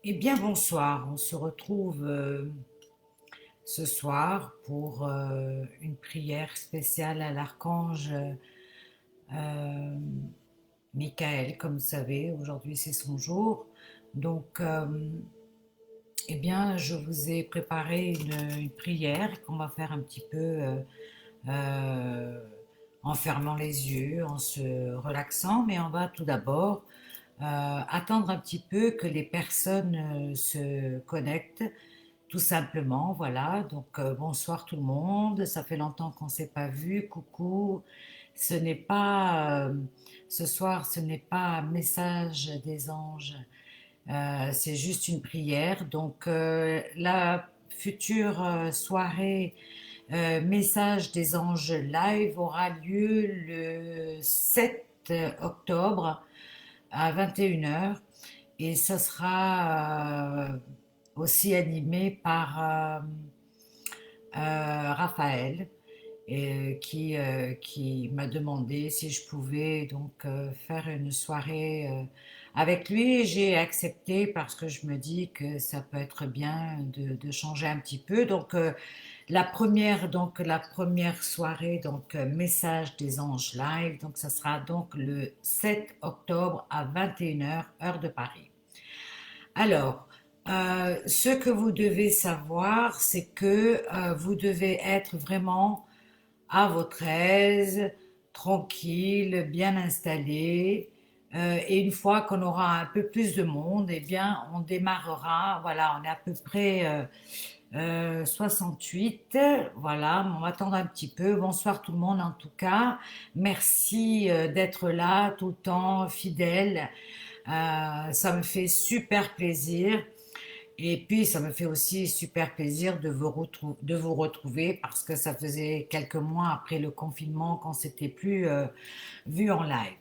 Eh bien, bonsoir. On se retrouve ce soir pour une prière spéciale à l'archange euh, Michael. Comme vous savez, aujourd'hui c'est son jour. Donc, eh bien, je vous ai préparé une prière qu'on va faire un petit peu euh, en fermant les yeux, en se relaxant. Mais on va tout d'abord attendre un petit peu que les personnes se connectent. Tout simplement, voilà. Donc, bonsoir tout le monde. Ça fait longtemps qu'on ne s'est pas vu. Coucou. Ce n'est pas, ce soir, ce n'est pas un message des anges. C'est juste une prière. Donc, la future soirée message des anges live aura lieu le 7 octobre à 21 h et ça sera aussi animé par Raphaël qui m'a demandé si je pouvais donc faire une soirée avec lui. J'ai accepté parce que je me dis que ça peut être bien de changer un petit peu. Donc la première soirée donc message des anges live, donc ça sera donc le 7 octobre à 21 h heure de Paris. Alors, ce que vous devez savoir, c'est que vous devez être vraiment à votre aise, tranquille, bien installé. Et une fois qu'on aura un peu plus de monde, eh bien, on démarrera. Voilà, on est à peu près 68. Voilà, on va attendre un petit peu. Bonsoir tout le monde en tout cas. Merci d'être là tout le temps, fidèle. Ça me fait super plaisir. Et puis, ça me fait aussi super plaisir de vous retrouver parce que ça faisait quelques mois après le confinement qu'on s'était plus vu en live.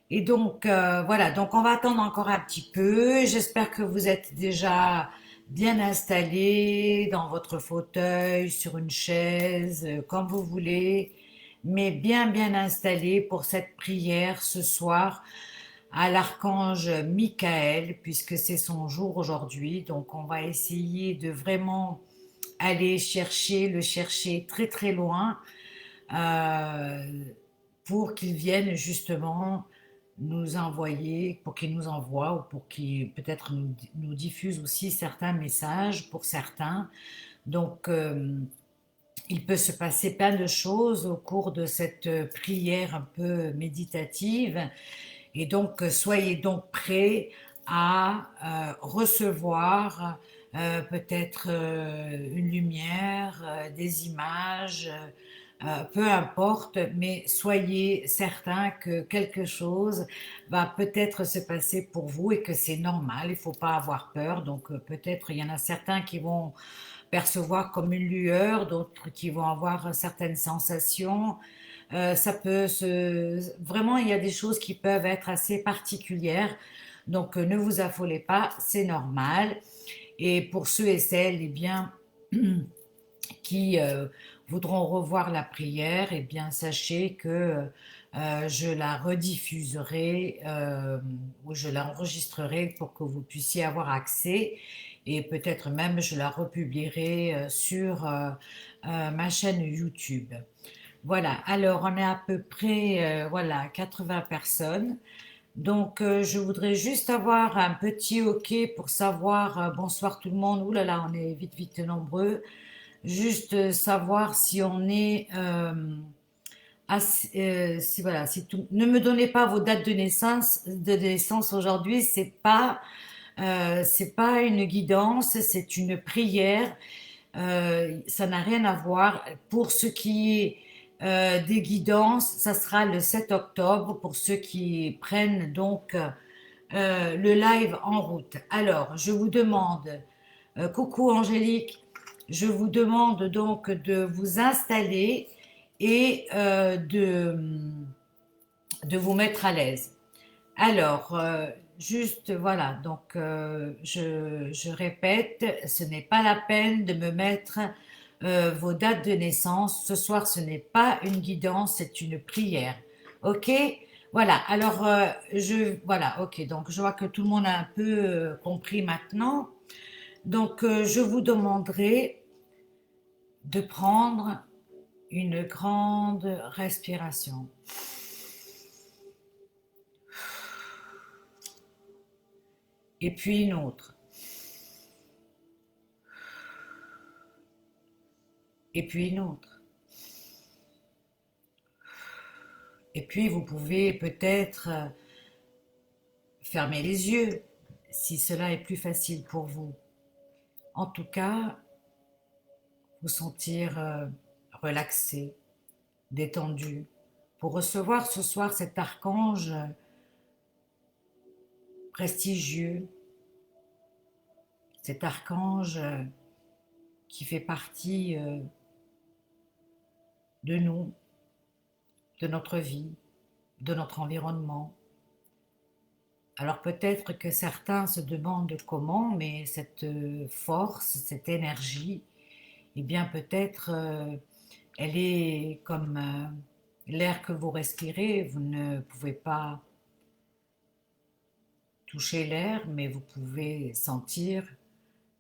Et donc, voilà, donc on va attendre encore un petit peu. J'espère que vous êtes déjà bien installé dans votre fauteuil, sur une chaise, comme vous voulez, mais bien installé pour cette prière ce soir à l'archange Michael, puisque c'est son jour aujourd'hui. Donc, on va essayer de vraiment aller le chercher très loin, euh, pour qu'il vienne justement nous envoyer, pour qu'il nous envoie ou pour qu'il peut-être nous diffuse aussi certains messages pour certains. Donc, il peut se passer plein de choses au cours de cette prière un peu méditative. Et donc, soyez donc prêts à recevoir peut-être une lumière, des images, peu importe, mais soyez certains que quelque chose va peut-être se passer pour vous et que c'est normal, il ne faut pas avoir peur. Donc, peut-être il y en a certains qui vont percevoir comme une lueur, d'autres qui vont avoir certaines sensations. Ça peut se... Vraiment, il y a des choses qui peuvent être assez particulières. Donc, ne vous affolez pas, c'est normal. Et pour ceux et celles, eh bien, qui voudront revoir la prière, eh bien, sachez que je la rediffuserai ou je l'enregistrerai pour que vous puissiez avoir accès et peut-être même je la republierai sur ma chaîne YouTube. Voilà, alors on est à peu près voilà, 80 personnes. Donc je voudrais juste avoir un petit OK pour savoir, bonsoir tout le monde, ouh là là, on est vite nombreux, juste savoir si on est, si voilà, si tout, ne me donnez pas vos dates de naissance aujourd'hui, c'est pas une guidance, c'est une prière. Ça n'a rien à voir. Pour ce qui est des guidances, ça sera le 7 octobre pour ceux qui prennent donc le live en route. Alors, je vous demande, coucou Angélique, je vous demande donc de vous installer et de vous mettre à l'aise. Alors, juste voilà, donc je répète, ce n'est pas la peine de me mettre vos dates de naissance. Ce soir, ce n'est pas une guidance, c'est une prière. Ok? Voilà, alors voilà, ok, donc je vois que tout le monde a un peu compris maintenant. Donc je vous demanderai de prendre une grande respiration. Et puis une autre. Et puis une autre. Et puis vous pouvez peut-être fermer les yeux si cela est plus facile pour vous. En tout cas, vous sentir relaxé, détendu, pour recevoir ce soir cet archange prestigieux, cet archange qui fait partie de nous, de notre vie, de notre environnement. Alors peut-être que certains se demandent comment, mais cette force, cette énergie, eh bien peut-être elle est comme l'air que vous respirez. Vous ne pouvez pas toucher l'air, mais vous pouvez sentir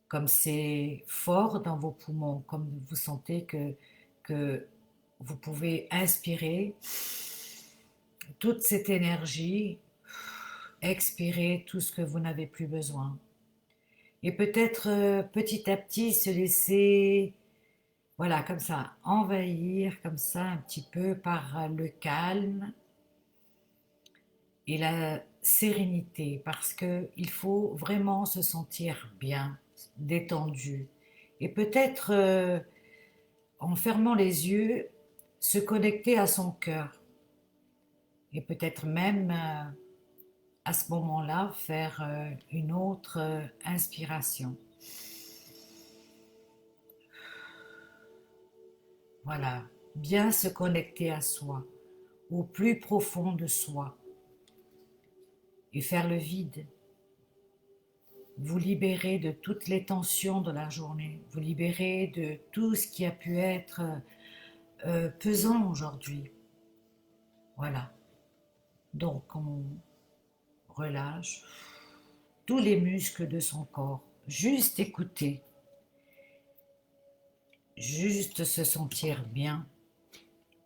comme c'est fort dans vos poumons, comme vous sentez que vous pouvez inspirer toute cette énergie, expirer tout ce que vous n'avez plus besoin. Et peut-être petit à petit se laisser, voilà, comme ça, envahir, comme ça, un petit peu par le calme et la sérénité, parce qu'il faut vraiment se sentir bien, détendu. Et peut-être, en fermant les yeux, se connecter à son cœur. Et peut-être même, à ce moment-là, faire une autre inspiration. Voilà, bien se connecter à soi, au plus profond de soi, et faire le vide. Vous libérer de toutes les tensions de la journée, vous libérer de tout ce qui a pu être pesant aujourd'hui. Voilà, donc on relâche tous les muscles de son corps, juste écouter, juste se sentir bien,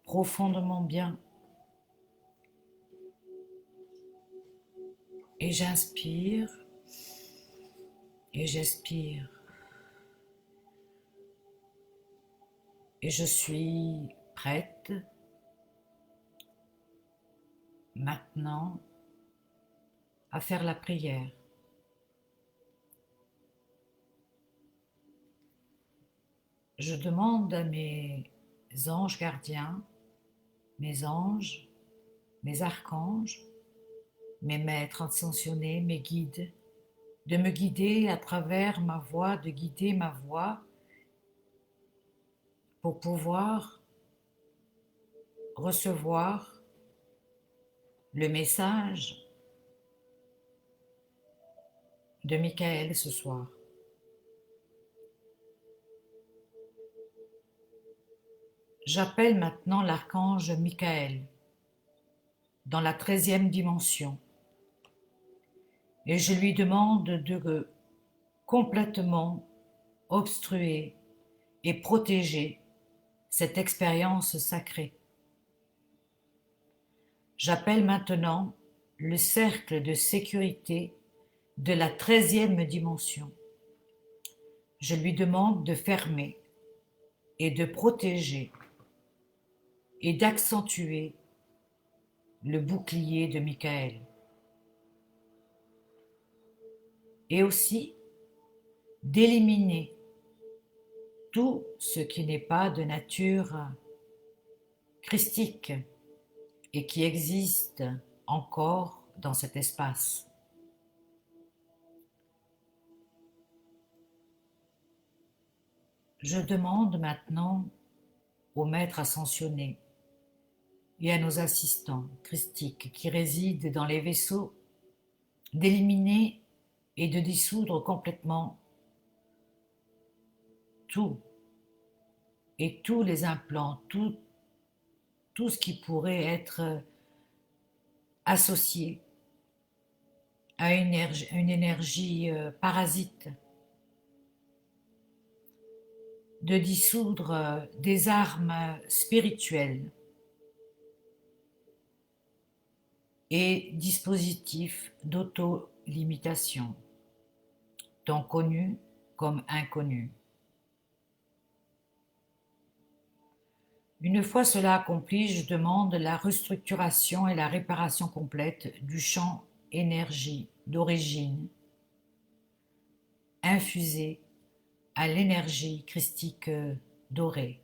profondément bien. Et j'inspire et j'expire. Et je suis prête maintenant à faire la prière. Je demande à mes anges gardiens, mes anges, mes archanges, mes maîtres ascensionnés, mes guides, de me guider à travers ma voix, de guider ma voix pour pouvoir recevoir le message de Michael ce soir. J'appelle maintenant l'archange Michael dans la 13e dimension et je lui demande de complètement obstruer et protéger cette expérience sacrée. J'appelle maintenant le cercle de sécurité de la 13e dimension. Je lui demande de fermer et de protéger et d'accentuer le bouclier de Michael. Et aussi d'éliminer tout ce qui n'est pas de nature christique et qui existe encore dans cet espace. Je demande maintenant aux maîtres ascensionnés et à nos assistants christiques qui résident dans les vaisseaux d'éliminer et de dissoudre complètement tout et tous les implants, tout ce qui pourrait être associé à une énergie parasite, de dissoudre des armes spirituelles et dispositifs d'auto-limitation, tant connus comme inconnus. Une fois cela accompli, je demande la restructuration et la réparation complète du champ énergie d'origine infusé à l'énergie christique dorée.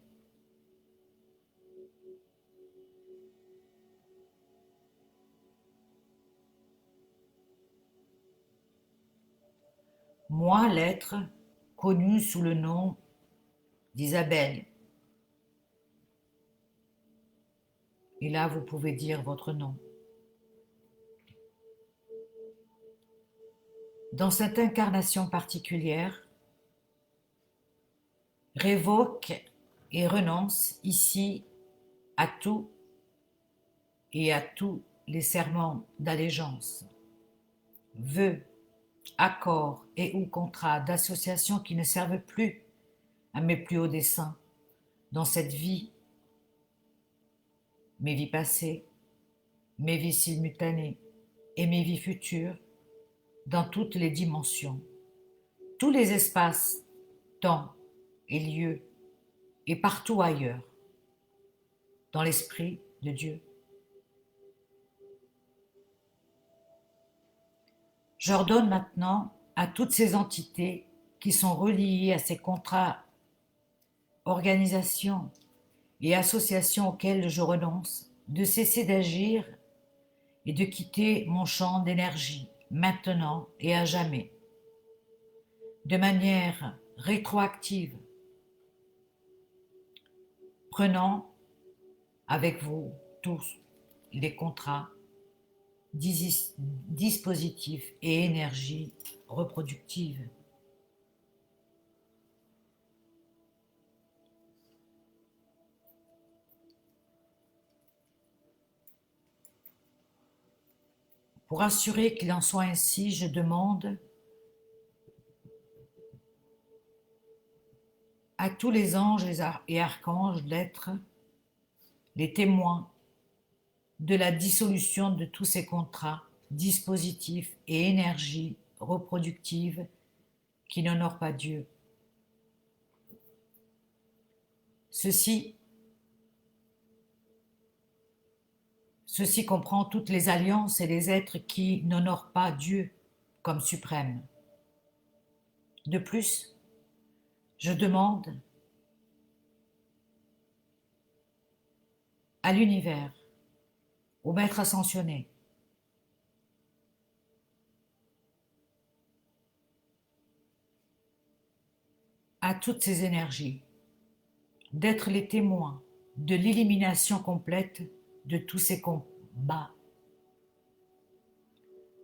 Moi, l'être connu sous le nom d'Isabelle. Et là, vous pouvez dire votre nom. Dans cette incarnation particulière, révoque et renonce ici à tout et à tous les serments d'allégeance, vœux, accords et ou contrats d'association qui ne servent plus à mes plus hauts desseins dans cette vie, mes vies passées, mes vies simultanées et mes vies futures, dans toutes les dimensions, tous les espaces, temps et lieux, et partout ailleurs, dans l'esprit de Dieu. J'ordonne maintenant à toutes ces entités qui sont reliées à ces contrats, organisations et associations auxquelles je renonce de cesser d'agir et de quitter mon champ d'énergie maintenant et à jamais, de manière rétroactive, prenant avec vous tous les contrats, dispositifs et énergies reproductives. Pour assurer qu'il en soit ainsi, je demande à tous les anges et archanges d'être les témoins de la dissolution de tous ces contrats, dispositifs et énergies reproductives qui n'honorent pas Dieu. Ceci comprend toutes les alliances et les êtres qui n'honorent pas Dieu comme suprême. De plus, je demande à l'univers, au Maître ascensionné, à toutes ces énergies, d'être les témoins de l'élimination complète de tous ces combats,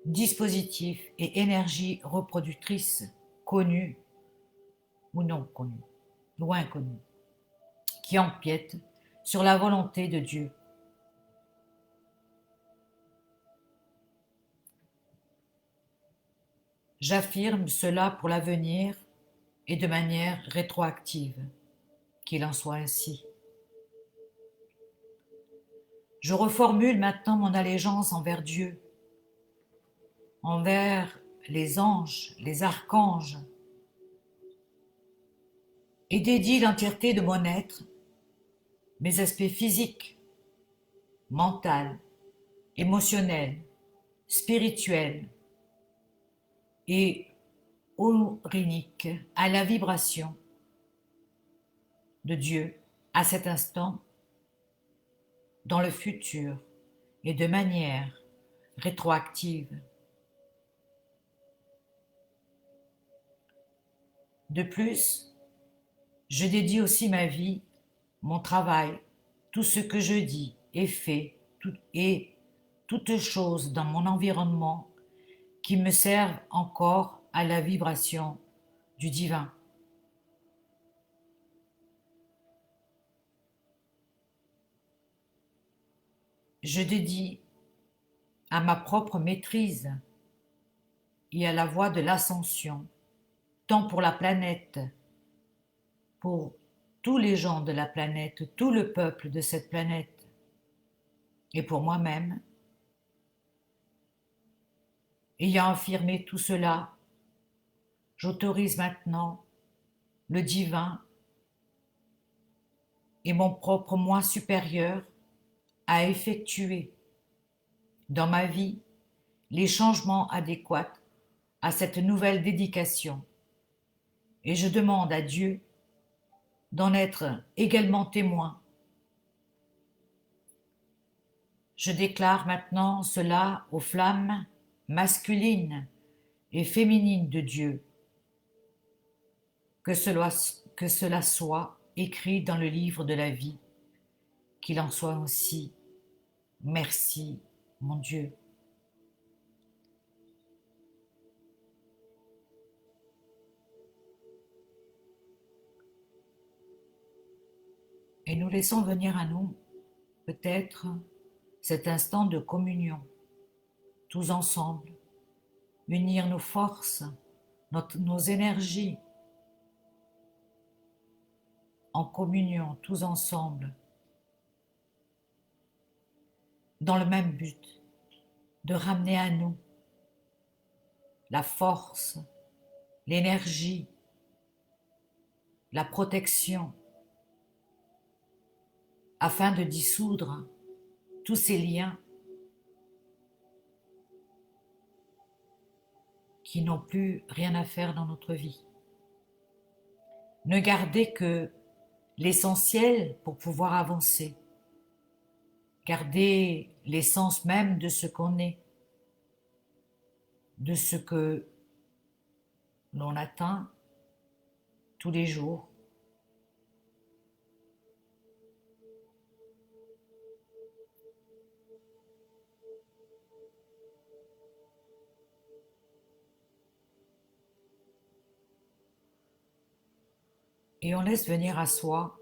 dispositifs et énergies reproductrices connues ou non connues, loin connues, qui empiètent sur la volonté de Dieu. J'affirme cela pour l'avenir et de manière rétroactive, qu'il en soit ainsi. Je reformule maintenant mon allégeance envers Dieu, envers les anges, les archanges, et dédie l'entièreté de mon être, mes aspects physiques, mentaux, émotionnels, spirituels et auriniques à la vibration de Dieu à cet instant, dans le futur et de manière rétroactive. De plus, je dédie aussi ma vie, mon travail, tout ce que je dis et fais, et toutes choses dans mon environnement qui me servent encore à la vibration du divin. Je dédie à ma propre maîtrise et à la voie de l'ascension, tant pour la planète, pour tous les gens de la planète, tout le peuple de cette planète, et pour moi-même. Ayant affirmé tout cela, j'autorise maintenant le divin et mon propre moi supérieur à effectuer dans ma vie les changements adéquats à cette nouvelle dédication. Et je demande à Dieu d'en être également témoin. Je déclare maintenant cela aux flammes masculines et féminines de Dieu. Que cela soit écrit dans le livre de la vie. Qu'il en soit ainsi. Merci, mon Dieu. Et nous laissons venir à nous, peut-être, cet instant de communion, tous ensemble, unir nos forces, nos énergies, en communion, tous ensemble, dans le même but, de ramener à nous la force, l'énergie, la protection, afin de dissoudre tous ces liens qui n'ont plus rien à faire dans notre vie. Ne garder que l'essentiel pour pouvoir avancer. Garder l'essence même de ce qu'on est, de ce que l'on atteint tous les jours. Et on laisse venir à soi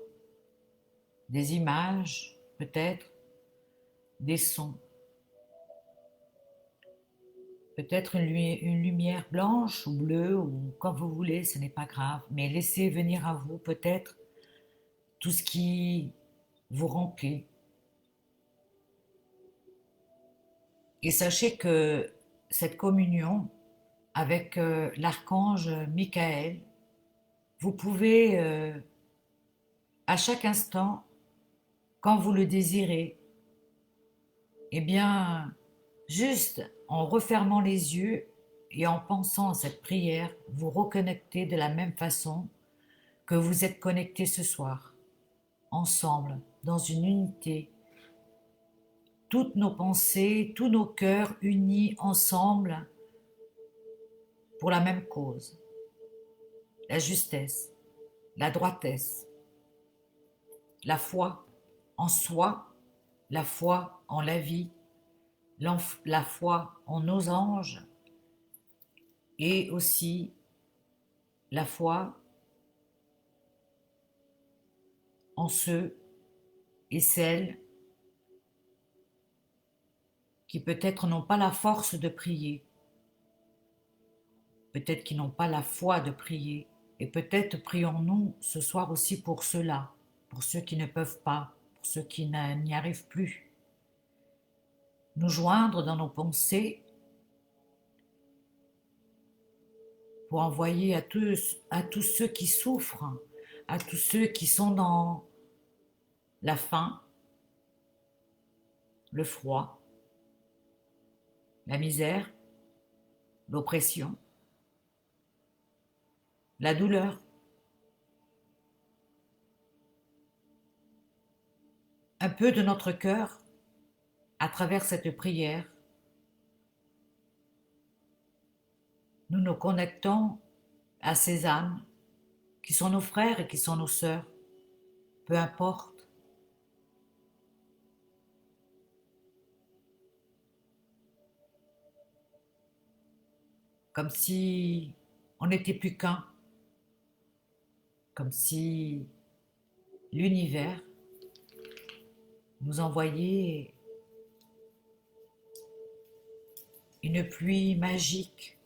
des images, peut-être, des sons, peut-être une lumière blanche ou bleue, ou comme vous voulez, ce n'est pas grave, mais laissez venir à vous peut-être tout ce qui vous remplit. Et sachez que cette communion avec l'archange Michael, vous pouvez à chaque instant, quand vous le désirez, eh bien, juste en refermant les yeux et en pensant à cette prière, vous reconnectez de la même façon que vous êtes connectés ce soir, ensemble, dans une unité. Toutes nos pensées, tous nos cœurs unis ensemble pour la même cause, la justesse, la droitesse, la foi en soi, la foi en la vie, la foi en nos anges et aussi la foi en ceux et celles qui peut-être n'ont pas la force de prier, peut-être qui n'ont pas la foi de prier, et peut-être prions-nous ce soir aussi pour ceux-là, pour ceux qui ne peuvent pas, pour ceux qui n'y arrivent plus. Nous joindre dans nos pensées pour envoyer à tous ceux qui souffrent, à tous ceux qui sont dans la faim, le froid, la misère, l'oppression, la douleur. Un peu de notre cœur à travers cette prière. Nous nous connectons à ces âmes qui sont nos frères et qui sont nos sœurs, peu importe. Comme si on n'était plus qu'un, comme si l'univers nous envoyait une pluie magique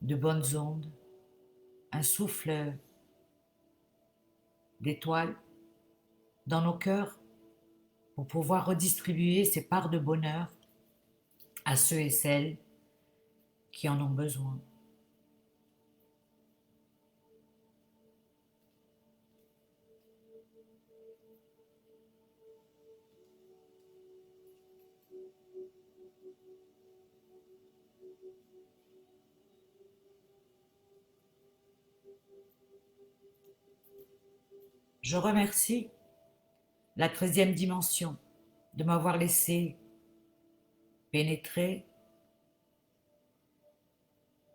de bonnes ondes, un souffle d'étoiles dans nos cœurs pour pouvoir redistribuer ces parts de bonheur à ceux et celles qui en ont besoin. Je remercie la 13e dimension de m'avoir laissé pénétrer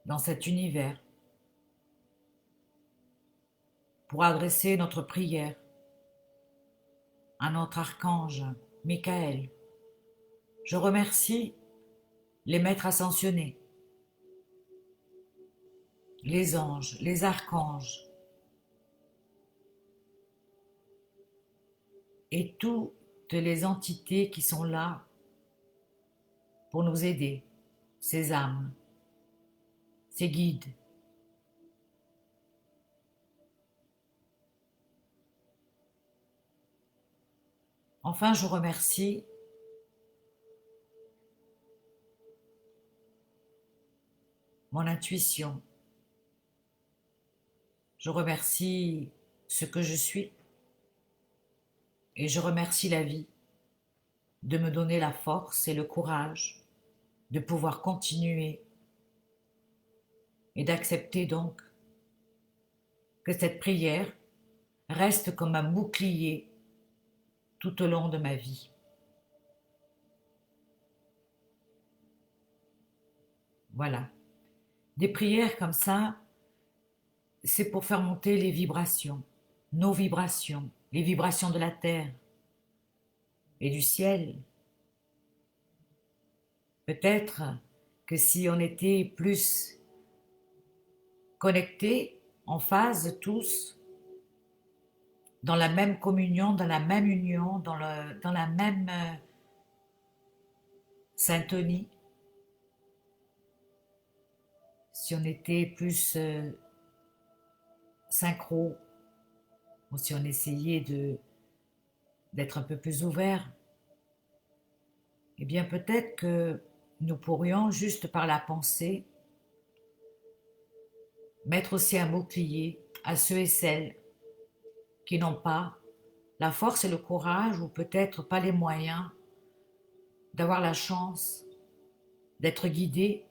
dans cet univers pour adresser notre prière à notre archange Michael. Je remercie les maîtres ascensionnés, les anges, les archanges et toutes les entités qui sont là pour nous aider, ces âmes, ces guides. Enfin, je remercie mon intuition. Je remercie ce que je suis et je remercie la vie de me donner la force et le courage de pouvoir continuer et d'accepter donc que cette prière reste comme un bouclier tout au long de ma vie. Voilà. Des prières comme ça, c'est pour faire monter les vibrations, nos vibrations, les vibrations de la terre et du ciel. Peut-être que si on était plus connectés, en phase tous, dans la même communion, dans la même union, dans la même syntonie, si on était plus synchro, ou si on essayait d'être un peu plus ouvert, eh bien peut-être que nous pourrions, juste par la pensée, mettre aussi un bouclier à ceux et celles qui n'ont pas la force et le courage, ou peut-être pas les moyens, d'avoir la chance d'être guidés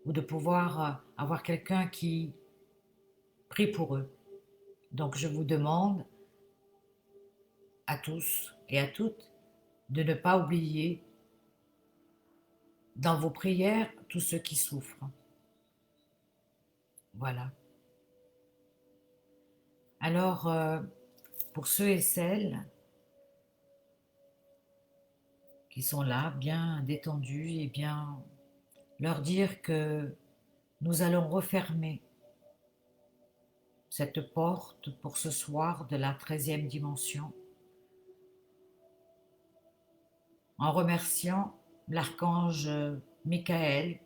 ou de pouvoir avoir quelqu'un qui prie pour eux. Donc je vous demande à tous et à toutes de ne pas oublier dans vos prières tous ceux qui souffrent. Voilà. Alors, pour ceux et celles qui sont là, bien détendus, et bien leur dire que nous allons refermer cette porte pour ce soir de la 13e dimension en remerciant l'archange Michael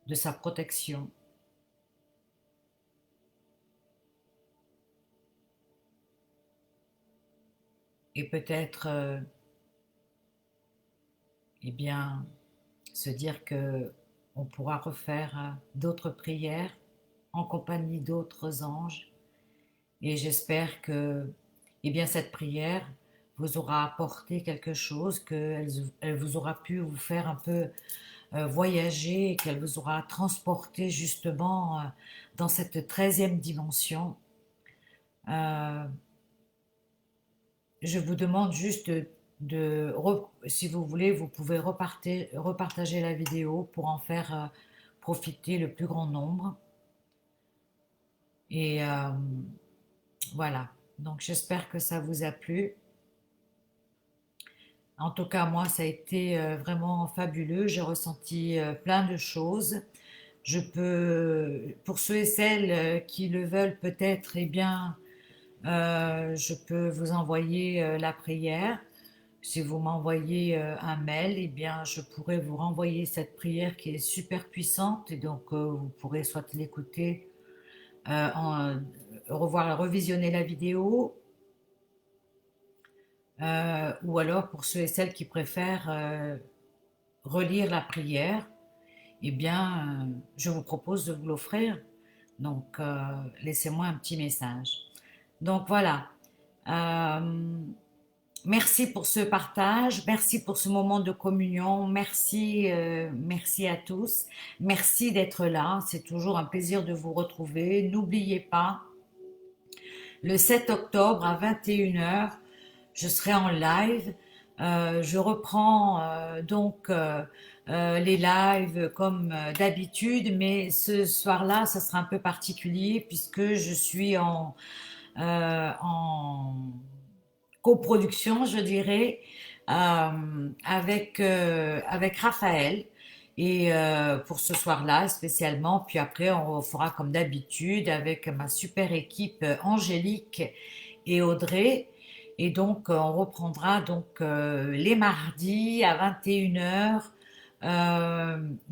de sa protection. Et peut-être, eh bien, se dire que on pourra refaire d'autres prières en compagnie d'autres anges. Et j'espère que, eh bien, cette prière vous aura apporté quelque chose, qu'elle vous aura pu vous faire un peu voyager, et qu'elle vous aura transporté justement dans cette 13e dimension. Je vous demande juste si vous voulez, vous pouvez repartager la vidéo pour en faire profiter le plus grand nombre. Et voilà, donc j'espère que ça vous a plu. En tout cas, moi, ça a été vraiment fabuleux. J'ai ressenti plein de choses. Je peux, pour ceux et celles qui le veulent peut-être, eh bien, je peux vous envoyer la prière. Si vous m'envoyez un mail, eh bien, je pourrais vous renvoyer cette prière qui est super puissante et donc vous pourrez soit l'écouter, revoir, revisionner la vidéo, ou alors pour ceux et celles qui préfèrent relire la prière, eh bien, je vous propose de vous l'offrir. Donc, laissez-moi un petit message. Donc voilà. Euh, Merci pour ce partage, merci pour ce moment de communion, merci, merci à tous, merci d'être là, c'est toujours un plaisir de vous retrouver. N'oubliez pas, le 7 octobre à 21 heures, je serai en live. Je reprends les lives comme d'habitude, mais ce soir-là, ça sera un peu particulier puisque je suis en coproduction, je dirais, avec Raphaël. Et pour ce soir-là spécialement, puis après on fera comme d'habitude avec ma super équipe Angélique et Audrey. Et donc on reprendra donc les mardis à 21 heures,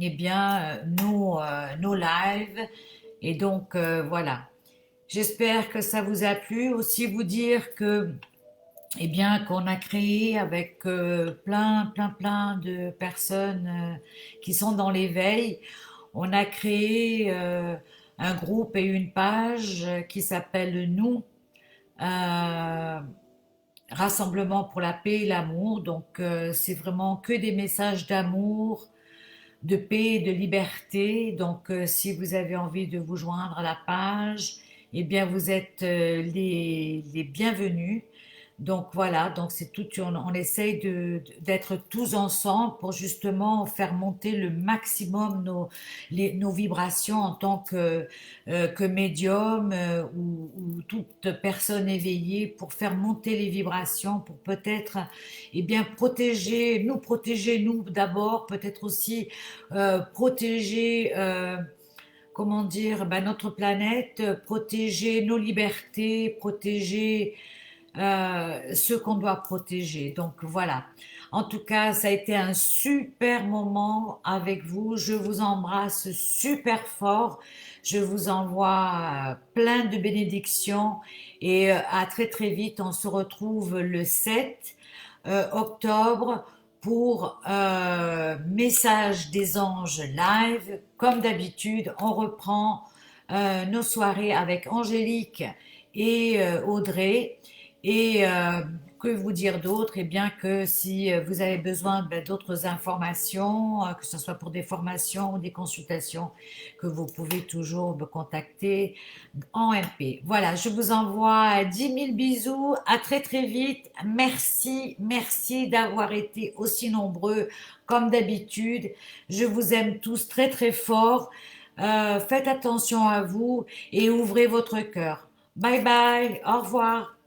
eh bien nos lives. Et donc voilà. J'espère que ça vous a plu. Aussi vous dire que eh bien, qu'on a créé avec plein de personnes qui sont dans l'éveil. On a créé un groupe et une page qui s'appelle Nous, euh, Rassemblement pour la paix et l'amour. Donc, c'est vraiment que des messages d'amour, de paix et de liberté. Donc, si vous avez envie de vous joindre à la page, eh bien, vous êtes les bienvenus. Donc voilà, donc c'est tout, on essaye d'être tous ensemble pour justement faire monter le maximum nos vibrations en tant que médium ou toute personne éveillée pour faire monter les vibrations, pour peut-être eh bien protéger nous d'abord, peut-être aussi protéger comment dire ben, notre planète, protéger nos libertés, protéger ce qu'on doit protéger. Donc voilà. En tout cas, ça a été un super moment avec vous. Je vous embrasse super fort. Je vous envoie plein de bénédictions et à très très vite. On se retrouve le 7 octobre pour Message des anges live. Comme d'habitude, on reprend nos soirées avec Angélique et Audrey. Et que vous dire d'autre? Eh bien que si vous avez besoin d'autres informations, que ce soit pour des formations ou des consultations, que vous pouvez toujours me contacter en MP. Voilà, je vous envoie 10 000 bisous. À très très vite. Merci, merci d'avoir été aussi nombreux comme d'habitude. Je vous aime tous très très fort. Faites attention à vous et ouvrez votre cœur. Bye bye, au revoir.